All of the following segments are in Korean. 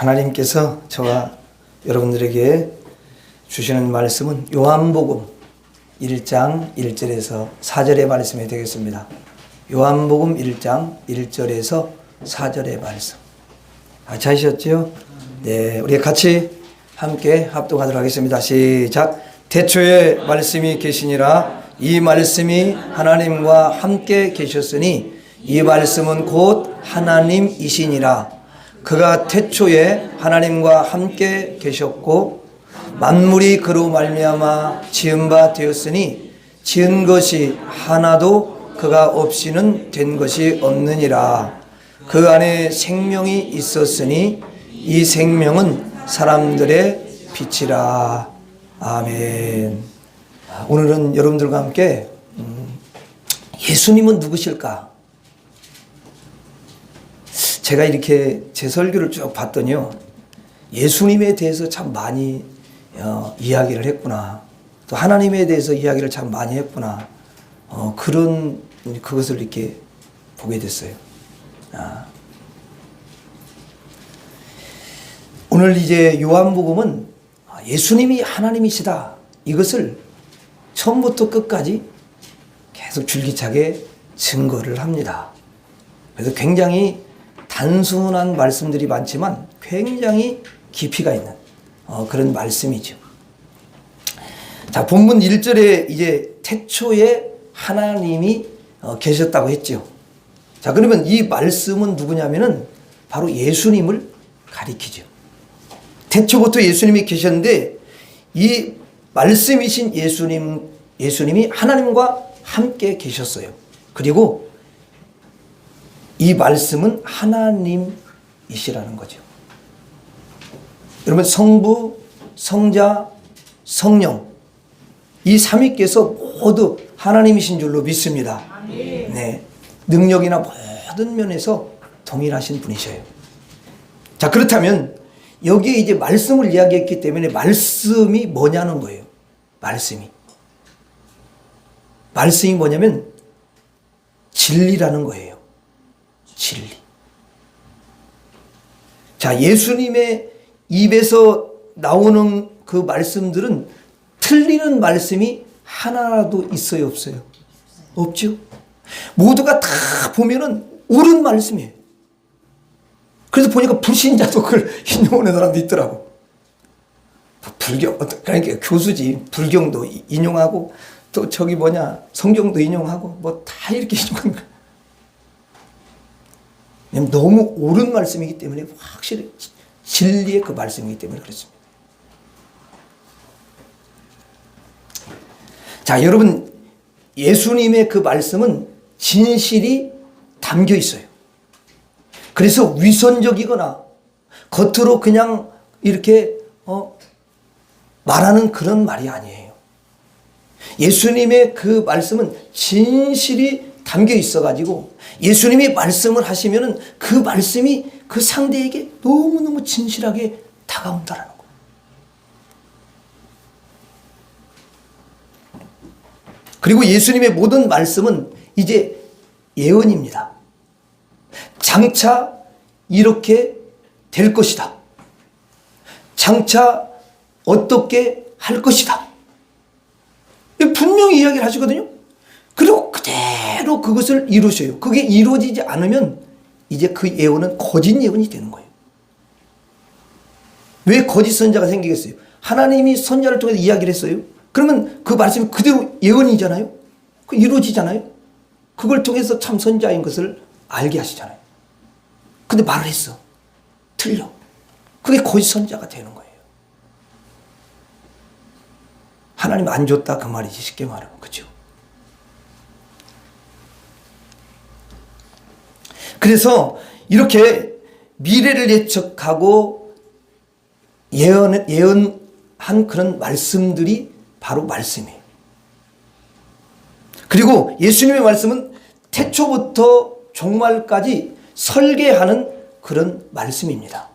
하나님께서 저와 여러분들에게 주시는 말씀은 요한복음 1장 1절에서 4절의 말씀이 되겠습니다. 요한복음 1장 1절에서 4절의 말씀. 찾으셨죠? 네, 우리 같이 함께 합독하도록 하겠습니다. 시작. 태초에 말씀이 계시니라. 이 말씀이 하나님과 함께 계셨으니 이 말씀은 곧 하나님이시니라. 그가 태초에 하나님과 함께 계셨고 만물이 그로 말미암아 지은 바 되었으니 지은 것이 하나도 그가 없이는 된 것이 없느니라. 그 안에 생명이 있었으니 이 생명은 사람들의 빛이라. 아멘. 오늘은 여러분들과 함께 예수님은 누구실까? 제가 이렇게 제 설교를 쭉 봤더니요, 예수님에 대해서 참 많이 이야기를 했구나. 또 하나님에 대해서 이야기를 참 많이 했구나. 그것을 이렇게 보게 됐어요. 오늘 이제 요한복음은 예수님이 하나님이시다, 이것을 처음부터 끝까지 계속 줄기차게 증거를 합니다. 그래서 굉장히 단순한 말씀들이 많지만 굉장히 깊이가 있는 그런 말씀이죠. 자, 본문 1절에 이제 태초에 하나님이 계셨다고 했죠. 자, 그러면 이 말씀은 누구냐면은 바로 예수님을 가리키죠. 태초부터 예수님이 계셨는데 이 말씀이신 예수님이 하나님과 함께 계셨어요. 그리고 이 말씀은 하나님이시라는 거죠. 여러분, 성부, 성자, 성령, 이 삼위께서 모두 하나님이신 줄로 믿습니다. 네, 능력이나 모든 면에서 동일하신 분이셔요. 자, 그렇다면 여기에 이제 말씀을 이야기했기 때문에 말씀이 뭐냐는 거예요. 말씀이 뭐냐면 진리라는 거예요. 진리. 자, 예수님의 입에서 나오는 그 말씀들은 틀리는 말씀이 하나라도 있어요, 없어요? 없죠. 모두가 다 보면은 옳은 말씀이에요. 그래서 보니까 불신자도 그걸 인용하는 사람도 있더라고. 그러니까 교수지, 불경도 인용하고 또 성경도 인용하고 뭐 다 이렇게 인용하는 거야. 너무 옳은 말씀이기 때문에, 확실히 진리의 그 말씀이기 때문에 그렇습니다. 자, 여러분, 예수님의 그 말씀은 진실이 담겨 있어요. 그래서 위선적이거나 겉으로 그냥 이렇게 말하는 그런 말이 아니에요. 예수님의 그 말씀은 진실이 담겨 있어가지고 예수님이 말씀을 하시면은 그 말씀이 그 상대에게 너무너무 진실하게 다가온다라는 거예요. 그리고 예수님의 모든 말씀은 이제 예언입니다. 장차 이렇게 될 것이다. 장차 어떻게 할 것이다. 분명히 이야기를 하시거든요. 그리고 그대로 그것을 이루셔요. 그게 이루어지지 않으면 이제 그 예언은 거짓 예언이 되는 거예요. 왜 거짓 선자가 생기겠어요? 하나님이 선자를 통해서 이야기를 했어요. 그러면 그 말씀이 그대로 예언이잖아요. 그 이루어지잖아요. 그걸 통해서 참 선자인 것을 알게 하시잖아요. 근데 말을 했어. 틀려. 그게 거짓 선자가 되는 거예요. 하나님 안 줬다, 그 말이지, 쉽게 말하면. 그렇죠? 그래서 이렇게 미래를 예측하고 예언한 그런 말씀들이 바로 말씀이에요. 그리고 예수님의 말씀은 태초부터 종말까지 설계하는 그런 말씀입니다.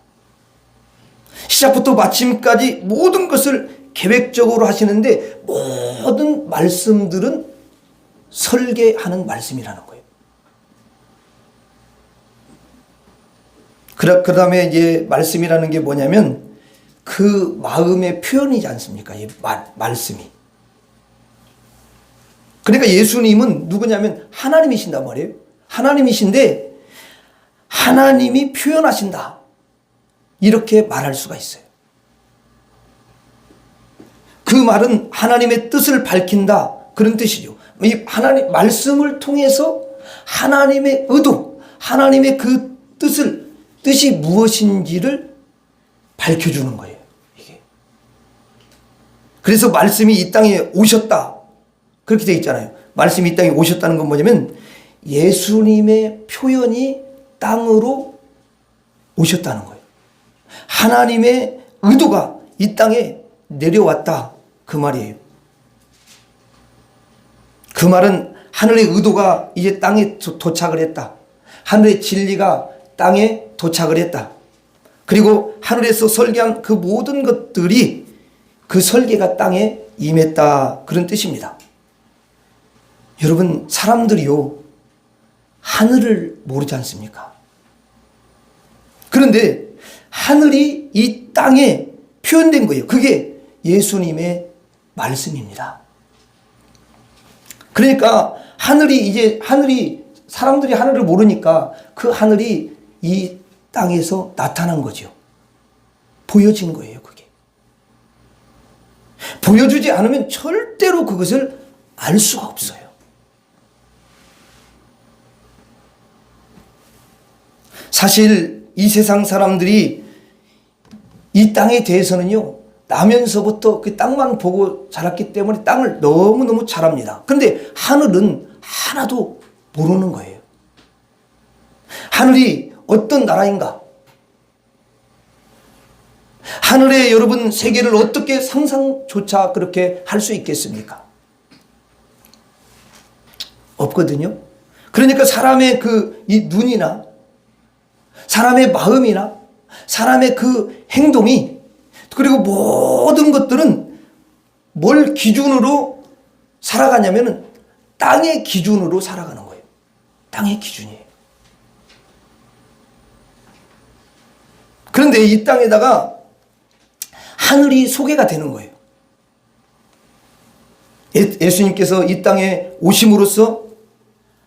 시작부터 마침까지 모든 것을 계획적으로 하시는데 모든 말씀들은 설계하는 말씀이라는 거예요. 그다음에 이제 말씀이라는 게 뭐냐면 그 마음의 표현이지 않습니까? 이 말씀이. 그러니까 예수님은 누구냐면 하나님이신단 말이에요. 하나님이신데 하나님이 표현하신다. 이렇게 말할 수가 있어요. 그 말은 하나님의 뜻을 밝힌다. 그런 뜻이죠. 이 하나님 말씀을 통해서 하나님의 의도, 하나님의 그 뜻이 무엇인지를 밝혀주는 거예요. 이게. 그래서 말씀이 이 땅에 오셨다. 그렇게 되어 있잖아요. 말씀이 이 땅에 오셨다는 건 뭐냐면 예수님의 표현이 땅으로 오셨다는 거예요. 하나님의 의도가 이 땅에 내려왔다. 그 말이에요. 그 말은 하늘의 의도가 이제 땅에 도착을 했다. 하늘의 진리가 땅에 도착을 했다. 그리고 하늘에서 설계한 그 모든 것들이 그 설계가 땅에 임했다. 그런 뜻입니다. 여러분, 사람들이요, 하늘을 모르지 않습니까? 그런데 하늘이 이 땅에 표현된 거예요. 그게 예수님의 말씀입니다. 그러니까 사람들이 하늘을 모르니까 그 하늘이 이 땅에서 나타난 거죠. 보여진 거예요, 그게. 보여주지 않으면 절대로 그것을 알 수가 없어요. 사실 이 세상 사람들이 이 땅에 대해서는요, 나면서부터 그 땅만 보고 자랐기 때문에 땅을 너무너무 잘 압니다. 그런데 하늘은 하나도 모르는 거예요. 하늘이 어떤 나라인가? 하늘에 여러분 세계를 어떻게 상상조차 그렇게 할 수 있겠습니까? 없거든요. 그러니까 사람의 이 눈이나 사람의 마음이나 사람의 그 행동이 그리고 모든 것들은 뭘 기준으로 살아가냐면은 땅의 기준으로 살아가는 거예요. 땅의 기준이에요. 그런데 이 땅에다가 하늘이 소개가 되는 거예요. 예수님께서 이 땅에 오심으로써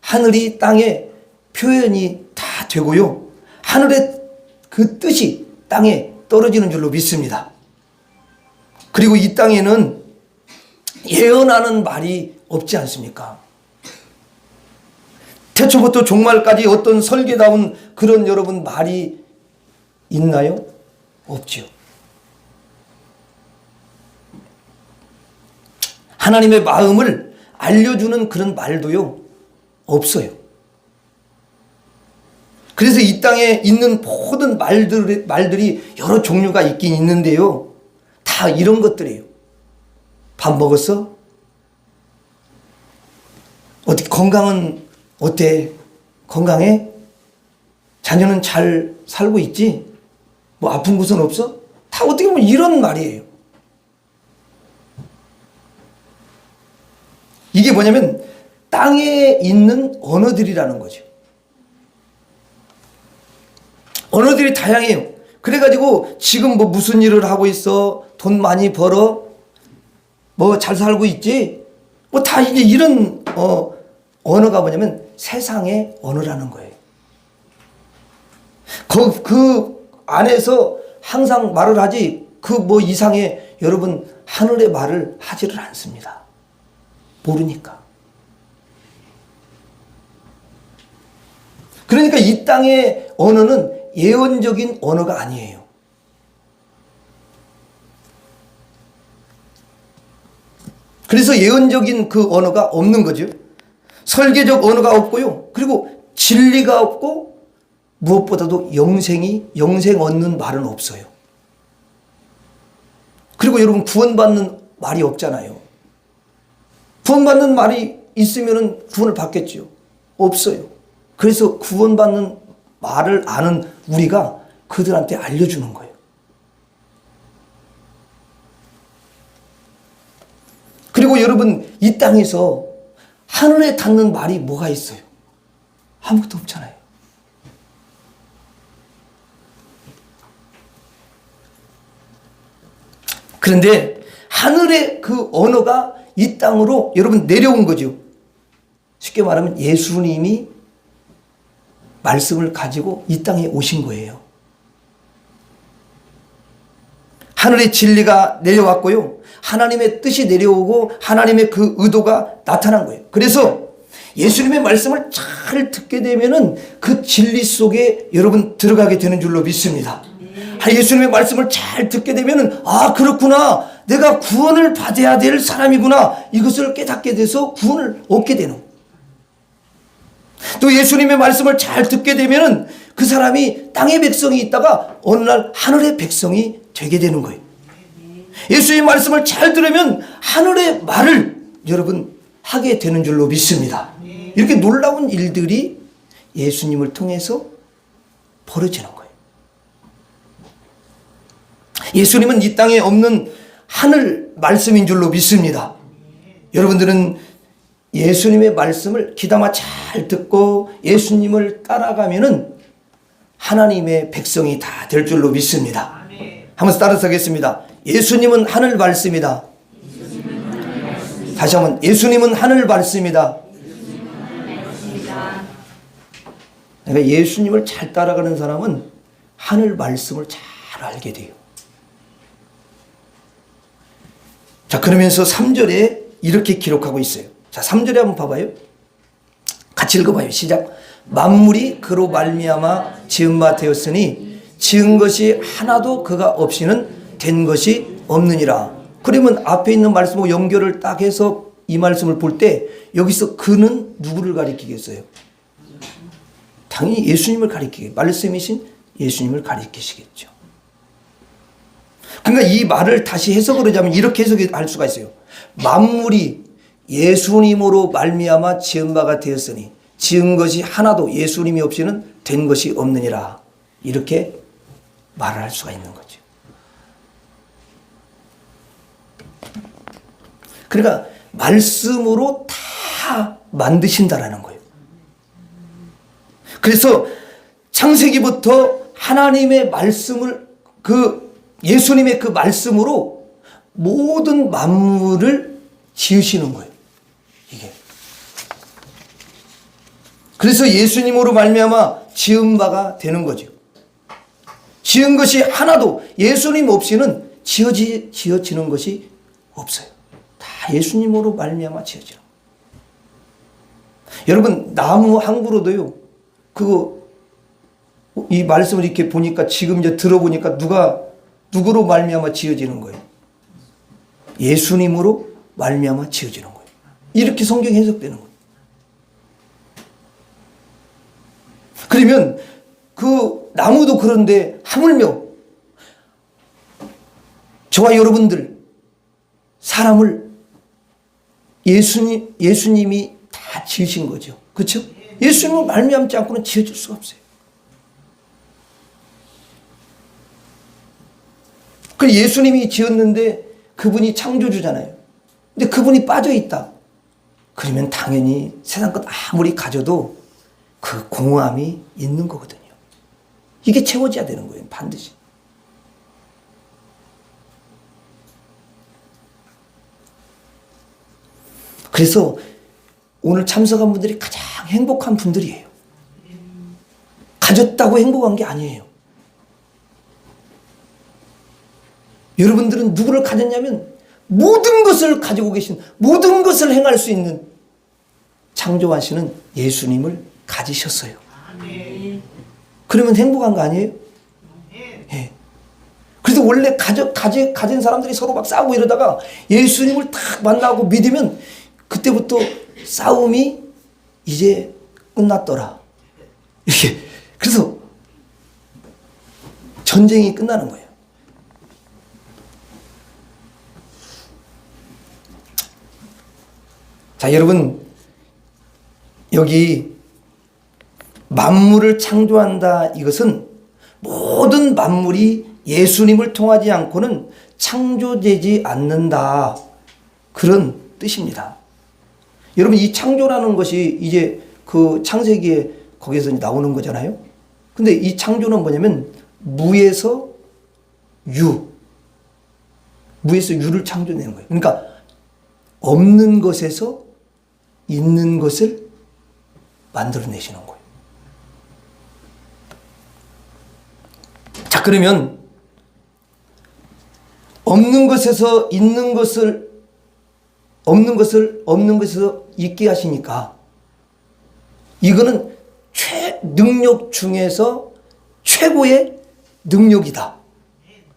하늘이 땅에 표현이 다 되고요. 하늘의 그 뜻이 땅에 떨어지는 줄로 믿습니다. 그리고 이 땅에는 예언하는 말이 없지 않습니까? 태초부터 종말까지 어떤 설계다운 그런 여러분 말이 있나요? 없지요. 하나님의 마음을 알려주는 그런 말도요, 없어요. 그래서 이 땅에 있는 모든 말들이 여러 종류가 있긴 있는데요, 다 이런 것들이에요. 밥 먹었어? 어떻게 건강은 어때? 건강해? 자녀는 잘 살고 있지? 뭐 아픈 곳은 없어? 다 어떻게 보면 이런 말이에요. 이게 뭐냐면 땅에 있는 언어들이라는 거죠. 언어들이 다양해요. 그래가지고 지금 뭐 무슨 일을 하고 있어? 돈 많이 벌어? 뭐 잘 살고 있지? 뭐 다 이제 이런 언어가 뭐냐면 세상의 언어라는 거예요. 그 안에서 항상 말을 하지 그 뭐 이상의 여러분 하늘의 말을 하지를 않습니다. 모르니까. 그러니까 이 땅의 언어는 예언적인 언어가 아니에요. 그래서 예언적인 그 언어가 없는 거죠. 설계적 언어가 없고요. 그리고 진리가 없고 무엇보다도 영생 얻는 말은 없어요. 그리고 여러분 구원받는 말이 없잖아요. 구원받는 말이 있으면 구원을 받겠죠. 없어요. 그래서 구원받는 말을 아는 우리가 그들한테 알려주는 거예요. 그리고 여러분 이 땅에서 하늘에 닿는 말이 뭐가 있어요? 아무것도 없잖아요. 그런데 하늘의 그 언어가 이 땅으로 여러분 내려온 거죠. 쉽게 말하면 예수님이 말씀을 가지고 이 땅에 오신 거예요. 하늘의 진리가 내려왔고요. 하나님의 뜻이 내려오고 하나님의 그 의도가 나타난 거예요. 그래서 예수님의 말씀을 잘 듣게 되면은 그 진리 속에 여러분 들어가게 되는 줄로 믿습니다. 예수님의 말씀을 잘 듣게 되면은 아, 그렇구나. 내가 구원을 받아야 될 사람이구나. 이것을 깨닫게 돼서 구원을 얻게 되는 거예요. 또 예수님의 말씀을 잘 듣게 되면은 그 사람이 땅의 백성이 있다가 어느 날 하늘의 백성이 되게 되는 거예요. 예수의 말씀을 잘 들으면 하늘의 말을 여러분 하게 되는 줄로 믿습니다. 이렇게 놀라운 일들이 예수님을 통해서 벌어지는 거예요. 예수님은 이 땅에 없는 하늘 말씀인 줄로 믿습니다. 여러분들은 예수님의 말씀을 귀담아 잘 듣고 예수님을 따라가면은 하나님의 백성이 다 될 줄로 믿습니다. 한번 따라서 하겠습니다. 예수님은 하늘 말씀이다. 다시 한번 예수님은 하늘 말씀이다. 그러니까 예수님을 잘 따라가는 사람은 하늘 말씀을 잘 알게 돼요. 자, 그러면서 3절에 이렇게 기록하고 있어요. 자, 3절에 한번 봐봐요. 같이 읽어봐요. 시작. 만물이 그로 말미암아 지은 바 되었으니 지은 것이 하나도 그가 없이는 된 것이 없느니라. 그러면 앞에 있는 말씀하고 연결을 딱 해서 이 말씀을 볼 때 여기서 그는 누구를 가리키겠어요? 당연히 예수님을 가리키게, 말씀이신 예수님을 가리키시겠죠. 그러니까 이 말을 다시 해석을 하자면 이렇게 해석할 수가 있어요. 만물이 예수님으로 말미암아 지은 바가 되었으니 지은 것이 하나도 예수님이 없이는 된 것이 없느니라. 이렇게 말을 할 수가 있는 거죠. 그러니까 말씀으로 다 만드신다라는 거예요. 그래서 창세기부터 하나님의 말씀을 예수님의 그 말씀으로 모든 만물을 지으시는 거예요. 이게. 그래서 예수님으로 말미암아 지은 바가 되는 거죠. 지은 것이 하나도 예수님 없이는 지어지는 것이 없어요. 다 예수님으로 말미암아 지어지는 거예요. 여러분, 나무 한 그루도요. 이 말씀을 이렇게 보니까 지금 이제 들어보니까 누구로 말미암아 지어지는 거예요? 예수님으로 말미암아 지어지는 거예요. 이렇게 성경이 해석되는 거예요. 그러면 그 나무도 그런데 하물며 저와 여러분들 사람을 예수님이 다 지으신 거죠. 그렇죠? 예수님을 말미암지 않고는 지어질 수가 없어요. 그 예수님이 지었는데 그분이 창조주잖아요. 근데 그분이 빠져 있다. 그러면 당연히 세상 것 아무리 가져도 그 공허함이 있는 거거든요. 이게 채워져야 되는 거예요. 반드시. 그래서 오늘 참석한 분들이 가장 행복한 분들이에요. 가졌다고 행복한 게 아니에요. 여러분들은 누구를 가졌냐면 모든 것을 가지고 계신, 모든 것을 행할 수 있는 창조하시는 예수님을 가지셨어요. 그러면 행복한 거 아니에요? 예. 그래서 원래 가진 사람들이 서로 막 싸우고 이러다가 예수님을 딱 만나고 믿으면 그때부터 싸움이 이제 끝났더라. 이렇게. 그래서 전쟁이 끝나는 거예요. 자, 여러분, 여기 만물을 창조한다. 이것은 모든 만물이 예수님을 통하지 않고는 창조되지 않는다. 그런 뜻입니다. 여러분, 이 창조라는 것이 이제 그 창세기에 거기에서 나오는 거잖아요. 근데 이 창조는 뭐냐면 무에서 유. 무에서 유를 창조내는 거예요. 그러니까 없는 것에서 있는 것을 만들어내시는 거예요. 자, 그러면 없는 것에서 있는 것을, 없는 것에서 있게 하시니까 이거는 능력 중에서 최고의 능력이다.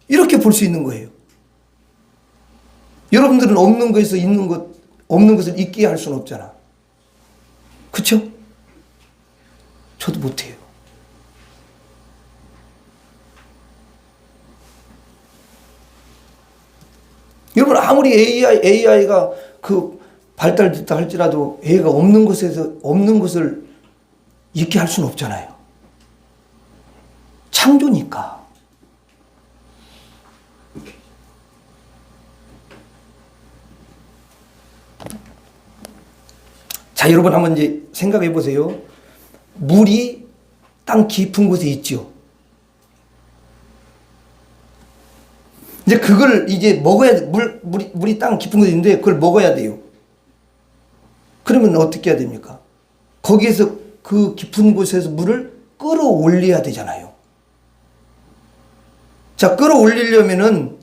이렇게 볼 수 있는 거예요. 여러분들은 없는 것에서 있는 것, 없는 것을 있게 할 수는 없잖아. 그쵸? 저도 못해요. 여러분, 아무리 AI가 그 발달됐다 할지라도 AI가 없는 것을 있게 할 수는 없잖아요. 창조니까. 자, 여러분 한번 이제 생각해 보세요. 물이 땅 깊은 곳에 있죠. 이제 그걸 이제 먹어야 돼. 물이 땅 깊은 곳에 있는데 그걸 먹어야 돼요. 그러면 어떻게 해야 됩니까? 거기에서 그 깊은 곳에서 물을 끌어올려야 되잖아요. 자, 끌어올리려면은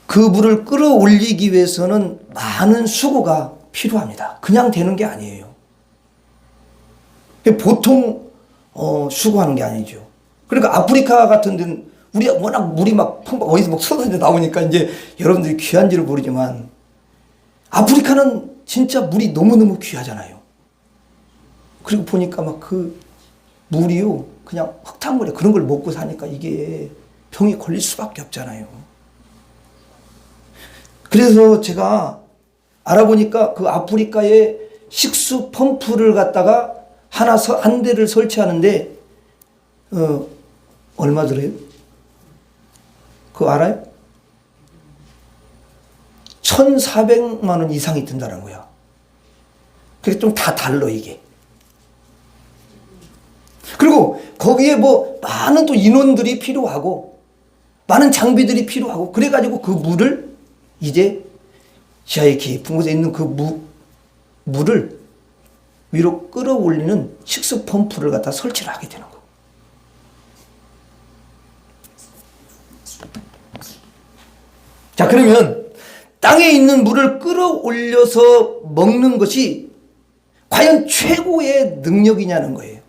그 물을 끌어올리기 위해서는 많은 수고가 필요합니다. 그냥 되는 게 아니에요. 보통 수고하는 게 아니죠. 그러니까 아프리카 같은 데는 우리 워낙 물이 막 어디서 막 쏟아져 나오니까 이제 여러분들이 귀한지를 모르지만 아프리카는 진짜 물이 너무너무 귀하잖아요. 그리고 보니까 막 그 물이요, 그냥 흙탕물에 그런 걸 먹고 사니까 이게 병이 걸릴 수밖에 없잖아요. 그래서 제가 알아보니까 그 아프리카에 식수 펌프를 갖다가 한 대를 설치하는데, 얼마 들어요? 그거 알아요? 1,400만 원 이상이 든다는 거야. 그게 좀 다 달러, 이게. 그리고 거기에 뭐 많은 또 인원들이 필요하고, 많은 장비들이 필요하고, 그래가지고 그 물을 이제 지하에 깊은 곳에 있는 그 물을 위로 끌어올리는 식수 펌프를 갖다 설치를 하게 되는 거예요. 자, 그러면 땅에 있는 물을 끌어올려서 먹는 것이 과연 최고의 능력이냐는 거예요.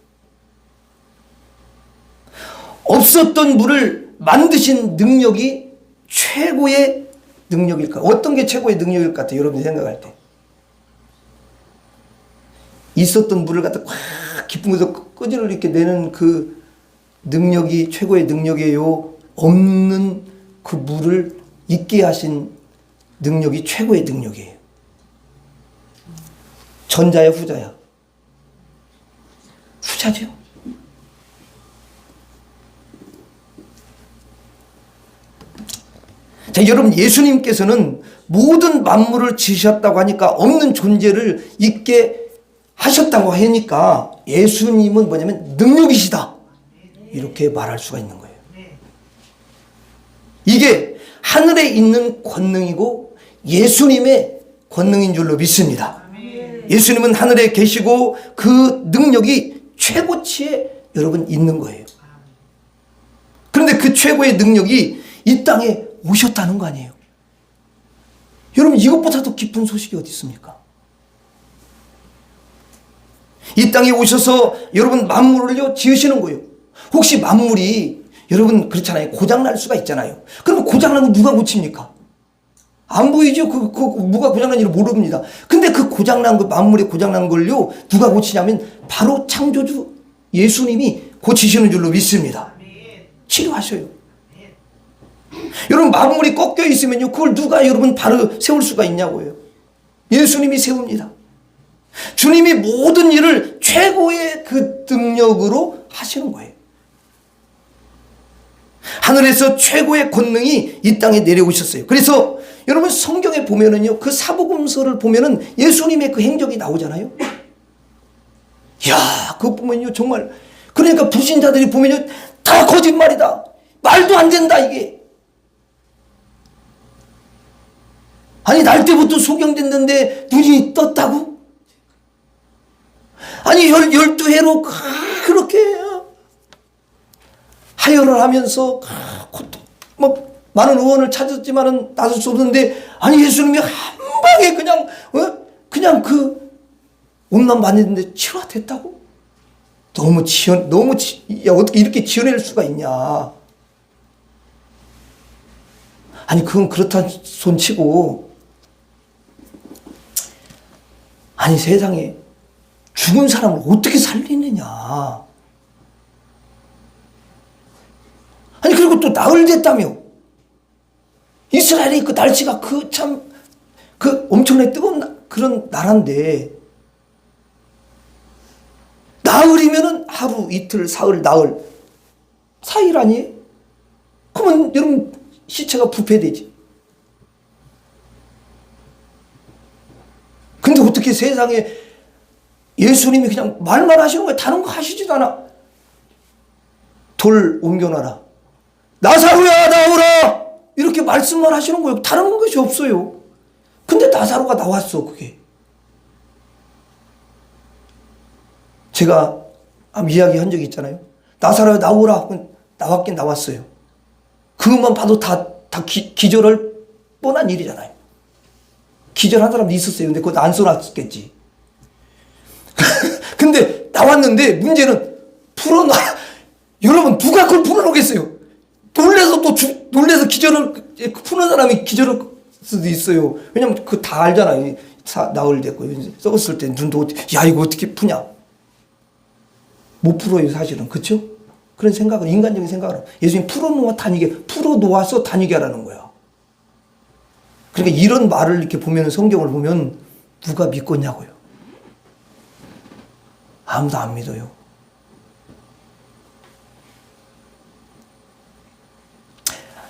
없었던 물을 만드신 능력이 최고의 능력일까? 어떤 게 최고의 능력일 것 같아요? 여러분이 생각할 때. 있었던 물을 갖다 꽉 깊은 곳에서 끄지를 이렇게 내는 그 능력이 최고의 능력이에요? 없는 그 물을 있게 하신 능력이 최고의 능력이에요? 전자야, 후자야? 후자죠. 자, 여러분, 예수님께서는 모든 만물을 지으셨다고 하니까 없는 존재를 있게 하셨다고 하니까 예수님은 뭐냐면 능력이시다, 이렇게 말할 수가 있는 거예요. 이게 하늘에 있는 권능이고 예수님의 권능인 줄로 믿습니다. 예수님은 하늘에 계시고 그 능력이 최고치에 여러분 있는 거예요. 그런데 그 최고의 능력이 이 땅에 오셨다는 거 아니에요. 여러분, 이것보다 더 기쁜 소식이 어디 있습니까? 이 땅에 오셔서 여러분 만물을요 지으시는 거예요. 혹시 만물이 여러분 그렇잖아요. 고장날 수가 있잖아요. 그러면 고장나면 누가 고칩니까? 안 보이죠? 그 뭐가 고장난지를 모릅니다. 근데 그 고장난 거, 만물이 고장난 걸요 누가 고치냐면 바로 창조주 예수님이 고치시는 줄로 믿습니다. 치료하셔요. 여러분, 만물이 꺾여 있으면요 그걸 누가 여러분 바로 세울 수가 있냐고요. 예수님이 세웁니다. 주님이 모든 일을 최고의 그 능력으로 하시는 거예요. 하늘에서 최고의 권능이 이 땅에 내려오셨어요. 그래서 여러분 성경에 보면은요 그 사복음서를 보면은 예수님의 그 행적이 나오잖아요. 이야, 그거 보면요 정말, 그러니까 불신자들이 보면요 다 거짓말이다, 말도 안 된다, 이게 아니 날 때부터 소경됐는데 눈이 떴다고? 아니 12해로 그렇게 하혈을 하면서 뭐 많은 의원을 찾았지만은 나설 수 없는데, 아니 예수님이 한 방에 그냥 그 온난 받는데 치료됐다고? 야, 어떻게 이렇게 지어낼 수가 있냐? 아니 그건 그렇다 손치고, 아니 세상에 죽은 사람을 어떻게 살리느냐? 아니 그리고 또 나흘 됐다며. 이스라엘이 그 날씨가 엄청나게 뜨거운 그런 나라인데, 나흘이면은 하루, 이틀, 사흘, 나흘, 4일 아니에요? 그러면 여러분 시체가 부패되지. 근데 어떻게 세상에 예수님이 그냥 말만 하시는 거예요. 다른 거 하시지도 않아. 돌 옮겨놔라, 나사로야 나오라, 이렇게 말씀만 하시는 거예요. 다른 것이 없어요. 근데 나사로가 나왔어. 그게 제가 이야기 한 적이 있잖아요. 나사로야 나오라, 나왔긴 나왔어요. 그것만 봐도 다 기절할 뻔한 일이잖아요. 기절한 사람도 있었어요. 근데 그거 안 써놨겠지. 근데 나왔는데 문제는 여러분 누가 그걸 풀어놓겠어요? 놀래서 푸는 사람이 기절할 수도 있어요. 왜냐면 그거 다 알잖아요. 나흘 됐고 썩었을 때 눈도, 야 이거 어떻게 푸냐? 못 풀어요 사실은. 그렇죠? 그런 생각을, 인간적인 생각을 예수님 풀어놓아서 다니게 하라는 거야. 그러니까 이런 말을 이렇게 보면, 성경을 보면 누가 믿겠냐고요. 아무도 안 믿어요.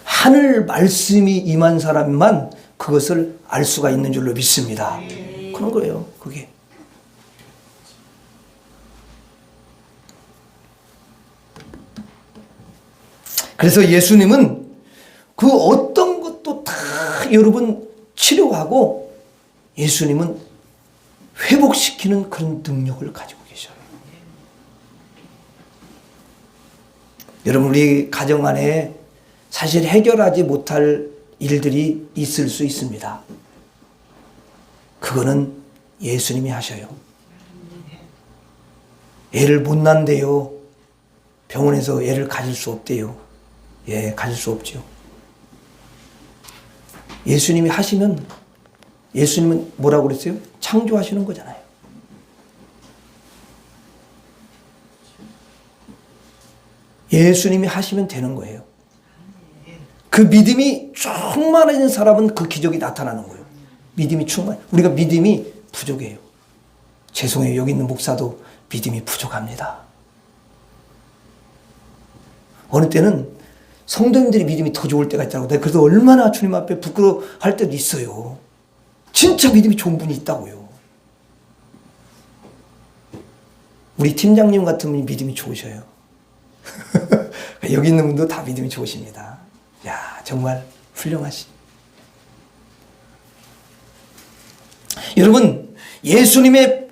하늘 말씀이 임한 사람만 그것을 알 수가 있는 줄로 믿습니다. 그런 거예요 그게. 그래서 예수님은 그 어떤 것도 다 여러분 치료하고, 예수님은 회복시키는 그런 능력을 가지고 계셔요. 여러분 우리 가정 안에 사실 해결하지 못할 일들이 있을 수 있습니다. 그거는 예수님이 하셔요. 애를 못 낳는데요, 병원에서 애를 가질 수 없대요. 예, 가질 수 없죠. 예수님이 하시면, 예수님은 뭐라고 그랬어요? 창조하시는 거잖아요. 예수님이 하시면 되는 거예요. 그 믿음이 충만한 사람은 그 기적이 나타나는 거예요. 믿음이 우리가 믿음이 부족해요. 죄송해요. 여기 있는 목사도 믿음이 부족합니다. 어느 때는 성도님들이 믿음이 더 좋을 때가 있다고. 내가 그래서 얼마나 주님 앞에 부끄러워할 때도 있어요. 진짜 믿음이 좋은 분이 있다고요. 우리 팀장님 같은 분이 믿음이 좋으셔요. 여기 있는 분도 다 믿음이 좋으십니다. 야, 정말 훌륭하시. 여러분, 예수님의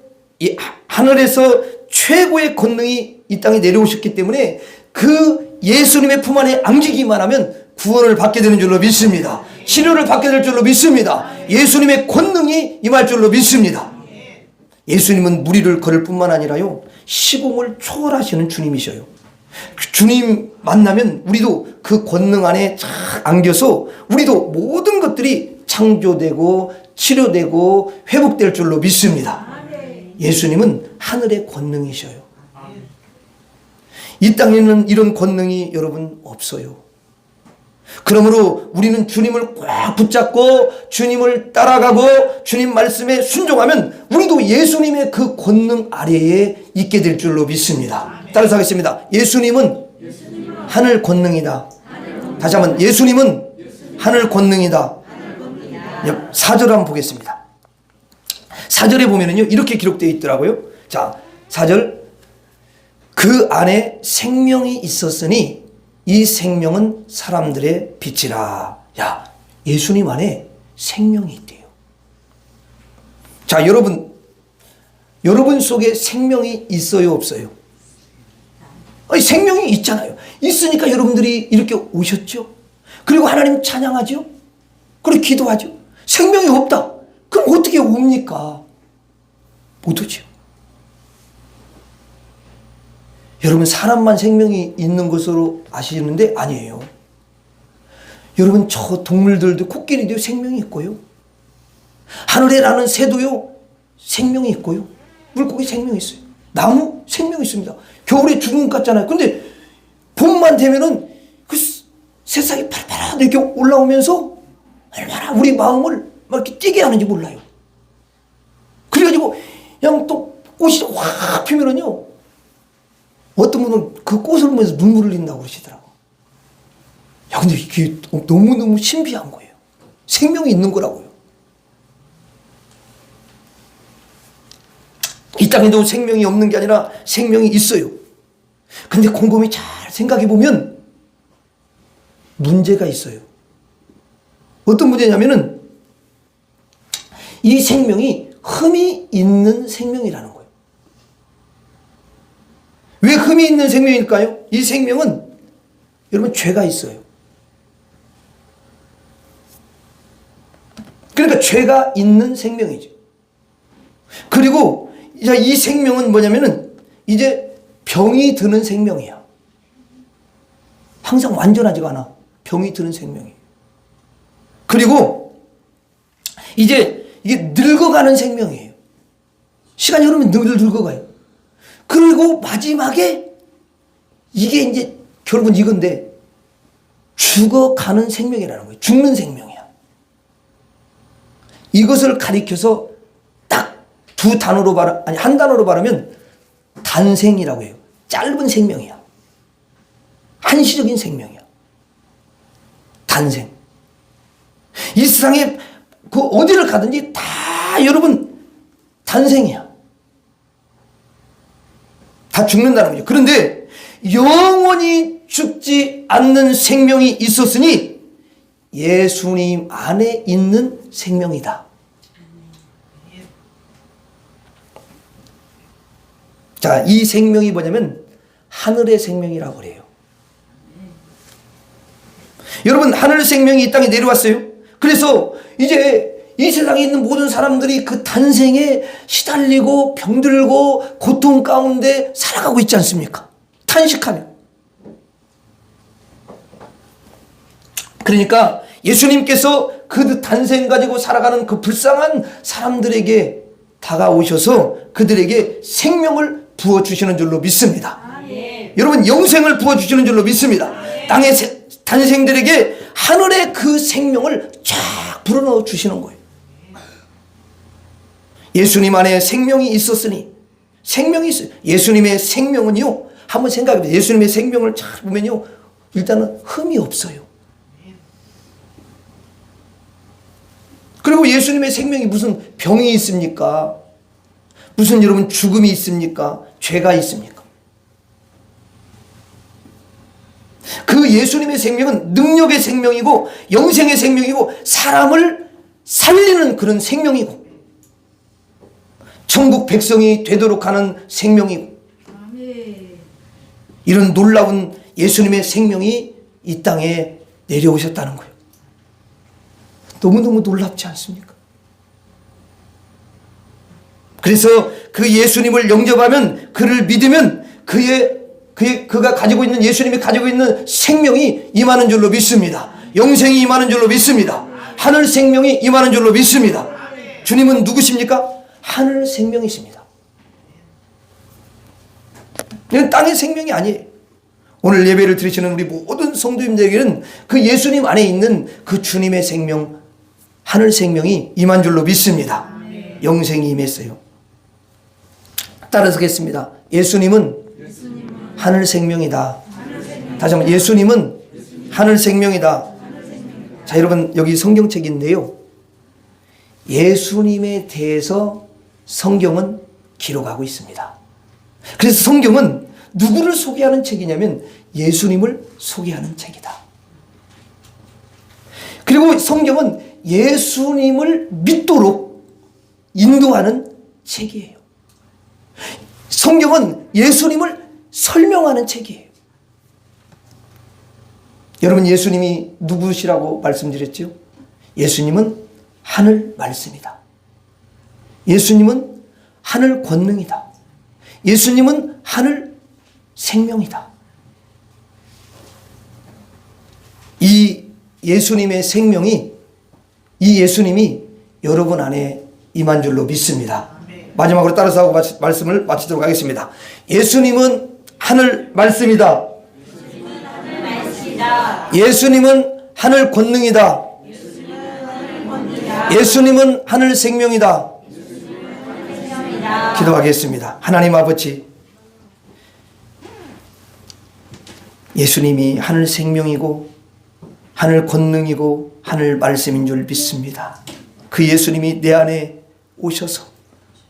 하늘에서 최고의 권능이 이 땅에 내려오셨기 때문에 그 예수님의 품 안에 안기기만 하면 구원을 받게 되는 줄로 믿습니다. 치료를 받게 될 줄로 믿습니다. 예수님의 권능이 임할 줄로 믿습니다. 예수님은 무리를 걸을 뿐만 아니라요, 시공을 초월하시는 주님이셔요. 주님 만나면 우리도 그 권능 안에 쫙 안겨서 우리도 모든 것들이 창조되고 치료되고 회복될 줄로 믿습니다. 예수님은 하늘의 권능이셔요. 이 땅에는 이런 권능이 여러분 없어요. 그러므로 우리는 주님을 꽉 붙잡고 주님을 따라가고 주님 말씀에 순종하면 우리도 예수님의 그 권능 아래에 있게 될 줄로 믿습니다. 따라서 하겠습니다. 예수님은 하늘 권능이다. 다시 한번, 예수님은 하늘 권능이다. 4절 한번 보겠습니다. 4절에 보면은요, 이렇게 기록되어 있더라고요. 자, 4절. 그 안에 생명이 있었으니 이 생명은 사람들의 빛이라. 야, 예수님 안에 생명이 있대요. 자, 여러분 속에 생명이 있어요, 없어요? 아니, 생명이 있잖아요. 있으니까 여러분들이 이렇게 오셨죠. 그리고 하나님 찬양하죠. 그리고 기도하죠. 생명이 없다. 그럼 어떻게 옵니까? 못 오죠. 여러분, 사람만 생명이 있는 것으로 아시는데 아니에요. 여러분, 저 동물들도, 코끼리도 생명이 있고요. 하늘에 나는 새도요, 생명이 있고요. 물고기 생명이 있어요. 나무 생명이 있습니다. 겨울에 죽은 것 같잖아요. 근데 봄만 되면은 그 새싹이 파라파라 이렇게 올라오면서 얼마나 우리 마음을 막 이렇게 뛰게 하는지 몰라요. 그래가지고 그냥 또 꽃이 확 피면은요, 어떤 분은 그 꽃을 보면서 눈물을 흘린다고 그러시더라고. 야, 근데 이게 너무너무 신비한 거예요. 생명이 있는 거라고요. 이 땅에도 생명이 없는 게 아니라 생명이 있어요. 근데 곰곰이 잘 생각해 보면 문제가 있어요. 어떤 문제냐면은 이 생명이 흠이 있는 생명이라는 거예요. 왜 흠이 있는 생명일까요? 이 생명은 여러분 죄가 있어요. 그러니까 죄가 있는 생명이죠. 그리고 이 생명은 뭐냐면은 이제 병이 드는 생명이야. 항상 완전하지가 않아. 병이 드는 생명이에요. 그리고 이제 이게 늙어가는 생명이에요. 시간이 흐르면 늘 늙어가요. 그리고 마지막에 이게 이제 결국은 이건데 죽어가는 생명이라는 거예요. 죽는 생명이야. 이것을 가리켜서 딱 두 단어로 한 단어로 말하면 단생이라고 해요. 짧은 생명이야. 한시적인 생명이야. 단생. 이 세상에 그 어디를 가든지 다 여러분 단생이야. 다 죽는다는 거죠. 그런데 영원히 죽지 않는 생명이 있었으니 예수님 안에 있는 생명이다. 자, 이 생명이 뭐냐면 하늘의 생명이라고 그래요. 여러분, 하늘 생명이 이 땅에 내려왔어요. 그래서 이제 이 세상에 있는 모든 사람들이 그 탄생에 시달리고 병들고 고통 가운데 살아가고 있지 않습니까? 탄식하며. 그러니까 예수님께서 그 탄생 가지고 살아가는 그 불쌍한 사람들에게 다가오셔서 그들에게 생명을 부어주시는 줄로 믿습니다. 여러분, 영생을 부어주시는 줄로 믿습니다. 땅의 탄생들에게 하늘의 그 생명을 쫙 불어넣어 주시는 거예요. 예수님 안에 생명이 있었으니, 생명이 있어요. 예수님의 생명은요, 한번 생각해 보세요. 예수님의 생명을 잘 보면요, 일단은 흠이 없어요. 그리고 예수님의 생명이 무슨 병이 있습니까? 무슨 여러분 죽음이 있습니까? 죄가 있습니까? 그 예수님의 생명은 능력의 생명이고 영생의 생명이고 사람을 살리는 그런 생명이고 천국 백성이 되도록 하는 생명이고 이런 놀라운 예수님의 생명이 이 땅에 내려오셨다는 거예요. 너무너무 놀랍지 않습니까? 그래서 그 예수님을 영접하면, 그를 믿으면 그가 가지고 있는, 예수님이 가지고 있는 생명이 임하는 줄로 믿습니다. 영생이 임하는 줄로 믿습니다. 하늘 생명이 임하는 줄로 믿습니다. 주님은 누구십니까? 하늘 생명이십니다. 이건 땅의 생명이 아니에요. 오늘 예배를 드리시는 우리 모든 성도님들에게는 그 예수님 안에 있는 그 주님의 생명, 하늘 생명이 임한 줄로 믿습니다. 영생이 임했어요. 따라서 하겠습니다. 예수님은 하늘 생명이다. 다시 한번, 예수님은 하늘 생명이다. 자, 여러분, 여기 성경책인데요, 예수님에 대해서 성경은 기록하고 있습니다. 그래서 성경은 누구를 소개하는 책이냐면 예수님을 소개하는 책이다. 그리고 성경은 예수님을 믿도록 인도하는 책이에요. 성경은 예수님을 설명하는 책이에요. 여러분, 예수님이 누구시라고 말씀드렸죠? 예수님은 하늘 말씀이다. 예수님은 하늘 권능이다. 예수님은 하늘 생명이다. 이 예수님의 생명이, 이 예수님이 여러분 안에 임한 줄로 믿습니다. 마지막으로 따라서 하고 말씀을 마치도록 하겠습니다. 예수님은 하늘 말씀이다. 예수님은 하늘 권능이다. 예수님은 하늘 생명이다. 기도하겠습니다. 하나님 아버지, 예수님이 하늘 생명이고 하늘 권능이고 하늘 말씀인 줄 믿습니다. 그 예수님이 내 안에 오셔서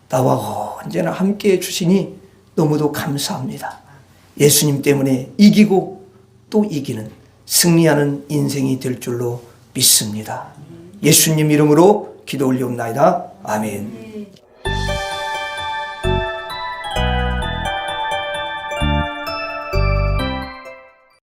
나와 언제나 함께해 주시니 너무도 감사합니다. 예수님 때문에 이기고 또 이기는 승리하는 인생이 될 줄로 믿습니다. 예수님 이름으로 기도 올리옵나이다. 아멘.